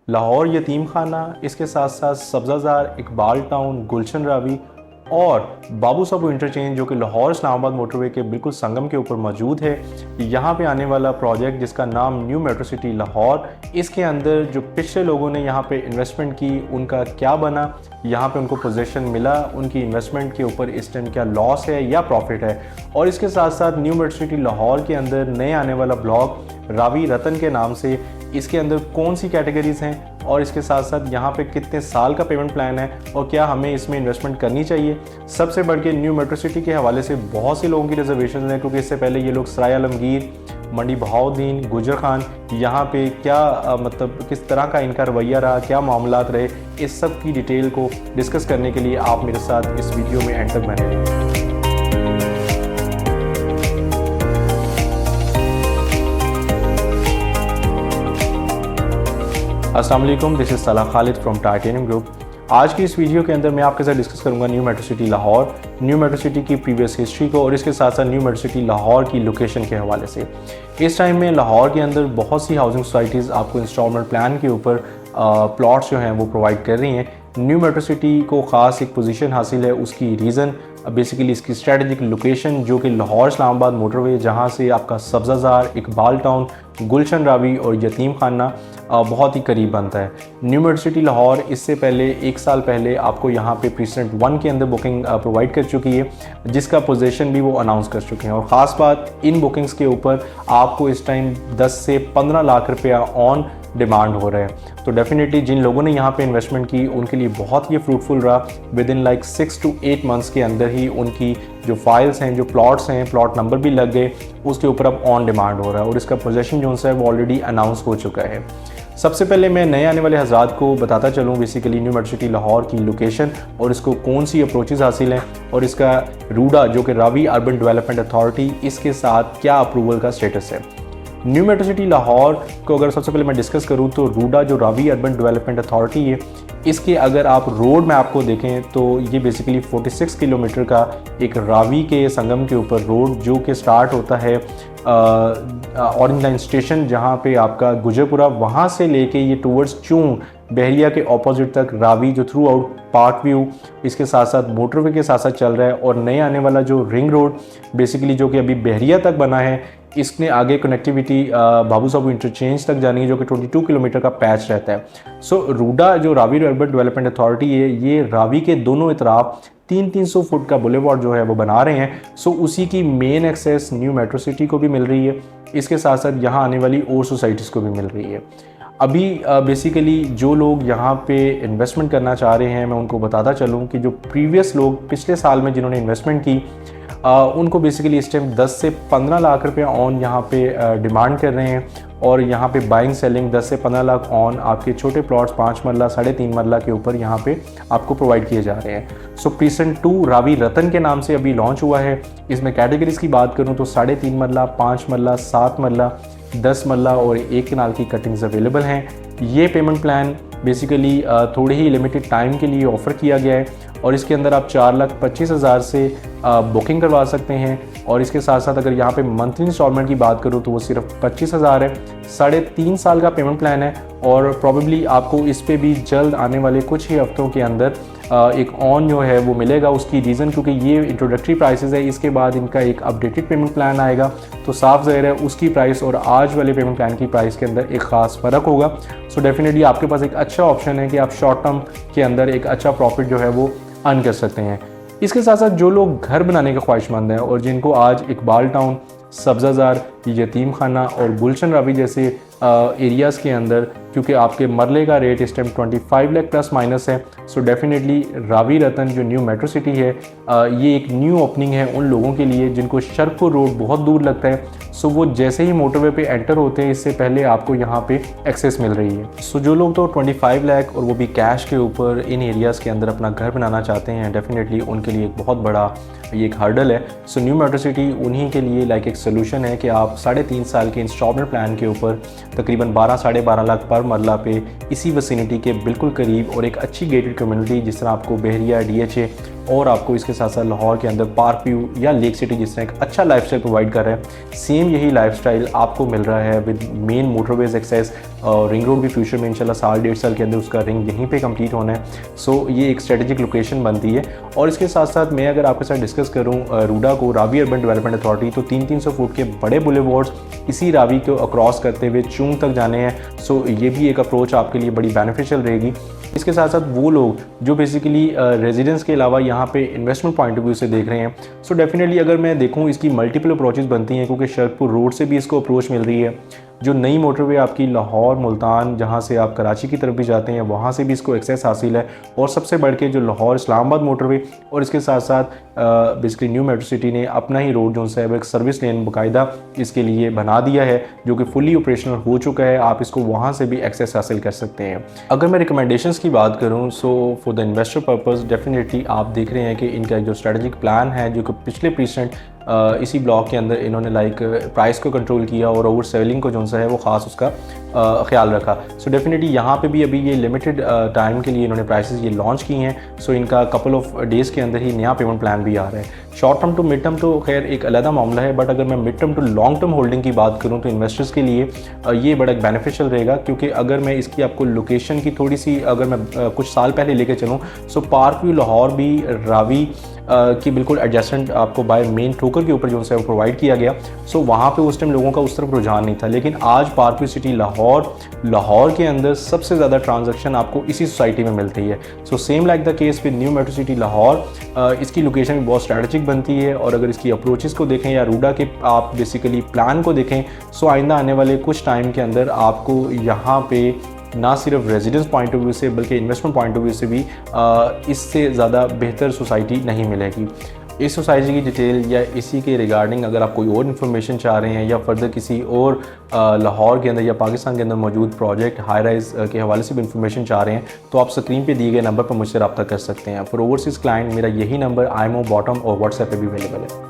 लाहौर यतीम खाना, इसके साथ साथ सब्ज़ाज़ार, इकबाल टाउन, गुलशन रावी और बाबू साबू इंटरचेंज जो कि लाहौर इस्लामाबाद मोटरवे के बिल्कुल संगम के ऊपर मौजूद है। यहाँ पे आने वाला प्रोजेक्ट जिसका नाम न्यू मेट्रो सिटी लाहौर, इसके अंदर जो पिछले लोगों ने यहाँ पे इन्वेस्टमेंट की उनका क्या बना, यहाँ पे उनको पोजीशन मिला, उनकी इन्वेस्टमेंट के ऊपर इस टाइम क्या लॉस है या प्रॉफिट है। और इसके साथ साथ न्यू मेट्रो सिटी लाहौर के अंदर नए आने वाला ब्लॉक रावी रतन के नाम से, इसके अंदर कौन सी कैटेगरीज हैं और इसके साथ साथ यहाँ पे कितने साल का पेमेंट प्लान है और क्या हमें इसमें इन्वेस्टमेंट करनी चाहिए। सबसे बढ़ के न्यू मेट्रो सिटी के हवाले से बहुत से लोगों की रिजर्वेशन है, क्योंकि इससे पहले ये लोग सराय आलमगीर, मंडी बहाउद्दीन, गुजर खान, यहाँ पे क्या मतलब किस तरह का इनका रवैया रहा, क्या मामलात रहे, इस सब की डिटेल को डिस्कस करने के लिए आप मेरे साथ इस वीडियो में एंड तक बने रहिए। अस्सलाम वालेकुम, दिस इज़ सलाह खालिद फ्रॉम टाइटेनियम ग्रुप। आज की इस वीडियो के अंदर मैं आपके साथ डिस्कस करूंगा new metro city Lahore, new metro city की प्रीवियस हिस्ट्री को और इसके साथ साथ न्यू मेट्रो सिटी लाहौर की लोकेशन के हवाले से। इस टाइम में लाहौर के अंदर बहुत सी हाउसिंग सोसाइटीज़ आपको इंस्टॉलमेंट प्लान के ऊपर प्लॉट्स जो हैं वो प्रोवाइड कर रही हैं। न्यू मेट्रो सिटी को ख़ास एक पोजीशन हासिल है, उसकी रीज़न बेसिकली इसकी स्ट्रेटजिक लोकेशन जो कि लाहौर इस्लामाबाद मोटरवे, जहाँ से आपका सब्ज़ाज़ार, इकबाल टाउन, गुलशन रावी और यतीम खाना बहुत ही करीब बनता है। न्यू मेट्रो सिटी लाहौर इससे पहले 1 साल पहले आपको यहाँ पे प्रीसेंट 1 के अंदर बुकिंग प्रोवाइड कर चुकी है, जिसका पोजीशन भी वो अनाउंस कर चुके हैं। और ख़ास बात, इन बुकिंग्स के ऊपर आपको इस टाइम 10 से 15 लाख रुपया ऑन डिमांड हो रहा है। तो डेफिनेटली जिन लोगों ने यहाँ पे इन्वेस्टमेंट की उनके लिए बहुत ही फ्रूटफुल रहा। With in like 6 to 8 months के अंदर ही उनकी जो फाइल्स हैं, जो प्लॉट्स हैं, प्लॉट नंबर भी लग गए, उसके ऊपर अब ऑन डिमांड हो रहा है और इसका पोजीशन जो है वो ऑलरेडी अनाउंस हो चुका है। सबसे पहले मैं नए आने वाले हज़रात को बताता चलूँ basically new metro city Lahore की लोकेशन और इसको कौन सी अप्रोचेज़ हासिल हैं और इसका रूडा जो कि रावी अर्बन डेवलपमेंट अथॉरिटी, इसके साथ क्या अप्रूवल का स्टेटस है। न्यू मेट्रो सिटी लाहौर को अगर सबसे पहले मैं डिस्कस करूँ तो रूडा जो रावी अर्बन डेवलपमेंट अथॉरिटी है, इसके अगर आप रोड मैप को देखें तो ये बेसिकली 46 किलोमीटर का एक रावी के संगम के ऊपर रोड जो कि स्टार्ट होता है ऑरेंज लाइन स्टेशन, जहाँ पे आपका गुजरपुरा, वहाँ से लेके ये टूवर्ड्स चूंग बहरिया के ऑपोजिट तक रावी जो थ्रू आउट पार्क व्यू, इसके साथ साथ मोटरवे के साथ साथ चल रहा है। और नए आने वाला जो रिंग रोड बेसिकली जो कि अभी बहरिया तक बना है, इसने आगे कनेक्टिविटी बाबू साबू इंटरचेंज तक जानी है जो कि 22 किलोमीटर का पैच रहता है। सो रूडा जो रावी अर्बन डेवलपमेंट अथॉरिटी है, ये रावी के दोनों इतराफ 300 फुट का बुलेवार्ड जो है वो बना रहे हैं। सो उसी की main access new metro city को भी मिल रही है, इसके साथ साथ यहाँ आने वाली और सोसाइटीज़ को भी मिल रही है। अभी बेसिकली जो लोग यहाँ पे इन्वेस्टमेंट करना चाह रहे हैं, मैं उनको बताता चलूँ कि जो प्रीवियस लोग पिछले साल में जिन्होंने इन्वेस्टमेंट की उनको बेसिकली इस टाइम 10 से 15 लाख रुपए ऑन यहाँ पे डिमांड कर रहे हैं। और यहाँ पे बाइंग सेलिंग 10 से 15 लाख ऑन आपके छोटे प्लॉट्स 5 मरला 3.5 मरला के ऊपर यहाँ पे आपको प्रोवाइड किए जा रहे हैं। सो प्रीसेंट 2 रावी रतन के नाम से अभी लॉन्च हुआ है। इसमें कैटेगरीज की बात करूँ तो 3.5 मरला, 5 मरला, 7 मरला, 10 मरला और 1 कनाल की कटिंग्स अवेलेबल हैं। ये पेमेंट प्लान बेसिकली थोड़े ही लिमिटेड टाइम के लिए ऑफ़र किया गया है और इसके अंदर आप 4,25,000 से बुकिंग करवा सकते हैं। और इसके साथ साथ अगर यहाँ पे मंथली इंस्टॉलमेंट की बात करूँ तो वो सिर्फ 25,000 है। 3.5 साल का पेमेंट प्लान है और प्रॉबेबली आपको इस पे भी जल्द आने वाले कुछ ही हफ्तों के अंदर एक ऑन जो है वो मिलेगा। उसकी रीज़न क्योंकि ये इंट्रोडक्टरी प्राइसेस है, इसके बाद इनका एक अपडेटेड पेमेंट प्लान आएगा तो साफ ज़ाहिर है उसकी प्राइस और आज वाले पेमेंट प्लान की प्राइस के अंदर एक ख़ास फ़र्क होगा। सो डेफिनेटली आपके पास एक अच्छा ऑप्शन है कि आप शॉर्ट टर्म के अंदर एक अच्छा प्रॉफिट जो है वो अर्न कर सकते हैं। इसके साथ साथ जो लोग घर बनाने के ख्वाहिशमंद हैं और जिनको आज इकबाल टाउन, सब्ज़ाज़ार, यतीम खाना और गुलशन रावी जैसे एरियाज़ के अंदर, क्योंकि आपके मरले का रेट इस टाइम 25 लाख प्लस माइनस है। सो डेफिनेटली रावी रतन जो न्यू मेट्रो सिटी है, ये एक न्यू ओपनिंग है उन लोगों के लिए जिनको शरको रोड बहुत दूर लगता है। सो वो जैसे ही मोटरवे पे एंटर होते हैं, इससे पहले आपको यहाँ पे एक्सेस मिल रही है। सो जो लोग तो 25 लाख और वो भी कैश के ऊपर इन एरियाज़ के अंदर अपना घर बनाना चाहते हैं, डेफिनेटली उनके लिए एक बहुत बड़ा ये एक हर्डल है। सो न्यू मेट्रो सिटी उन्हीं के लिए लाइक एक सोल्यूशन है कि आप 3.5 साल के इंस्टॉलमेंट प्लान के ऊपर तकरीबन 12-12.5 लाख पर मरला पे इसी विसिनिटी के बिल्कुल करीब और एक अच्छी गेटेड कम्युनिटी जिस तरह आपको बहरिया, DHA और आपको इसके साथ साथ लाहौर के अंदर पार्क व्यू या लेक सिटी जिस तरह एक अच्छा लाइफस्टाइल प्रोवाइड कर रहा है, सेम यही लाइफस्टाइल आपको मिल रहा है with main motorways access. Ring road भी फ्यूचर में इंशाल्लाह साल 1.5 साल के अंदर उसका रिंग यहीं पे कंप्लीट होना है। सो ये एक स्ट्रेटेजिक लोकेशन बनती है। और इसके साथ साथ मैं अगर आपके साथ डिस्कस करूँ रूडा को, रावी अर्बन डेवलपमेंट अथॉरिटी, तो 300 फुट के बड़े बुलेवार्ड्स इसी रावी को अक्रॉस करते हुए चूंग तक जाने हैं। सो ये भी एक अप्रोच आपके लिए बड़ी बेनिफिशियल रहेगी। इसके साथ साथ वो लोग जो बेसिकली रेजिडेंस के अलावा यहाँ पे इन्वेस्टमेंट पॉइंट ऑफ व्यू से देख रहे हैं, सो डेफिनेटली अगर मैं देखूँ इसकी मल्टीपल अप्रोचेस बनती हैं, क्योंकि शरकपुर रोड से भी इसको अप्रोच मिल रही है। जो नई मोटरवे आपकी लाहौर मुल्तान जहाँ से आप कराची की तरफ भी जाते हैं, वहाँ से भी इसको एक्सेस हासिल है। और सबसे बढ़ के जो लाहौर इस्लामाबाद मोटरवे और इसके साथ साथ बेसिकली न्यू मेट्रो सिटी ने अपना ही रोड जो है वो एक सर्विस लेन बाकायदा इसके लिए बना दिया है, जो कि फुली ऑपरेशनल हो चुका है। आप इसको वहाँ से भी एक्सेस हासिल कर सकते हैं। अगर मैं रिकमेंडेशंस की बात करूँ, so for the investor purpose definitely आप देख रहे हैं कि इनका जो स्ट्रेटजिक प्लान है, जो कि पिछले प्रीसेंट इसी ब्लॉक के अंदर इन्होंने प्राइस को कंट्रोल किया और ओवर सेलिंग को जो सा है वो ख़ास उसका ख्याल रखा। सो डेफिनेटली यहाँ पे भी अभी ये लिमिटेड टाइम के लिए इन्होंने प्राइसेस ये लॉन्च की हैं। सो इनका कपल ऑफ डेज़ के अंदर ही नया पेमेंट प्लान भी आ रहा है। Short term to mid term तो खैर एक अलग मामला है, बट अगर मैं mid term to long term holding की बात करूँ तो इन्वेस्टर्स के लिए ये बड़ा बेनिफिशियल रहेगा। क्योंकि अगर मैं इसकी आपको लोकेशन की थोड़ी सी अगर मैं कुछ साल पहले लेके चलूँ, सो पार्क व्यू लाहौर भी रावी की बिल्कुल एडजेसेंट आपको बाय मेन ठोकर के ऊपर जो है वो प्रोवाइड किया गया। सो वहाँ पे उस टाइम लोगों का उस तरफ रुझान नहीं था, लेकिन आज पार्क व्यू सिटी लाहौर के अंदर सबसे ज़्यादा ट्रांजैक्शन आपको इसी सोसाइटी में मिलती है। So same like the case with new metro city Lahore, इसकी लोकेशन भी बहुत स्ट्रैटेजिक बनती है। और अगर इसकी अप्रोचेस को देखें या रूडा के आप बेसिकली प्लान को देखें, सो आइंदा आने वाले कुछ टाइम के अंदर आपको यहाँ पे ना सिर्फ रेजिडेंस पॉइंट ऑफ व्यू से बल्कि इन्वेस्टमेंट पॉइंट ऑफ व्यू से भी इससे ज़्यादा बेहतर सोसाइटी नहीं मिलेगी। इस सोसाइटी की डिटेल या इसी के रिगार्डिंग अगर आप कोई और इन्फॉर्मेशन चाह रहे हैं या फर्दर किसी और लाहौर के अंदर या पाकिस्तान के अंदर मौजूद प्रोजेक्ट हाई राइज के हवाले से भी इन्फॉर्मेशन चाह रहे हैं, तो आप स्क्रीन पे दिए गए नंबर पर मुझसे रब्ता कर सकते हैं। फॉर ओवरसीज़ क्लाइंट मेरा यही नंबर IMO बॉटम और व्हाट्सएप पे भी अवेलेबल है।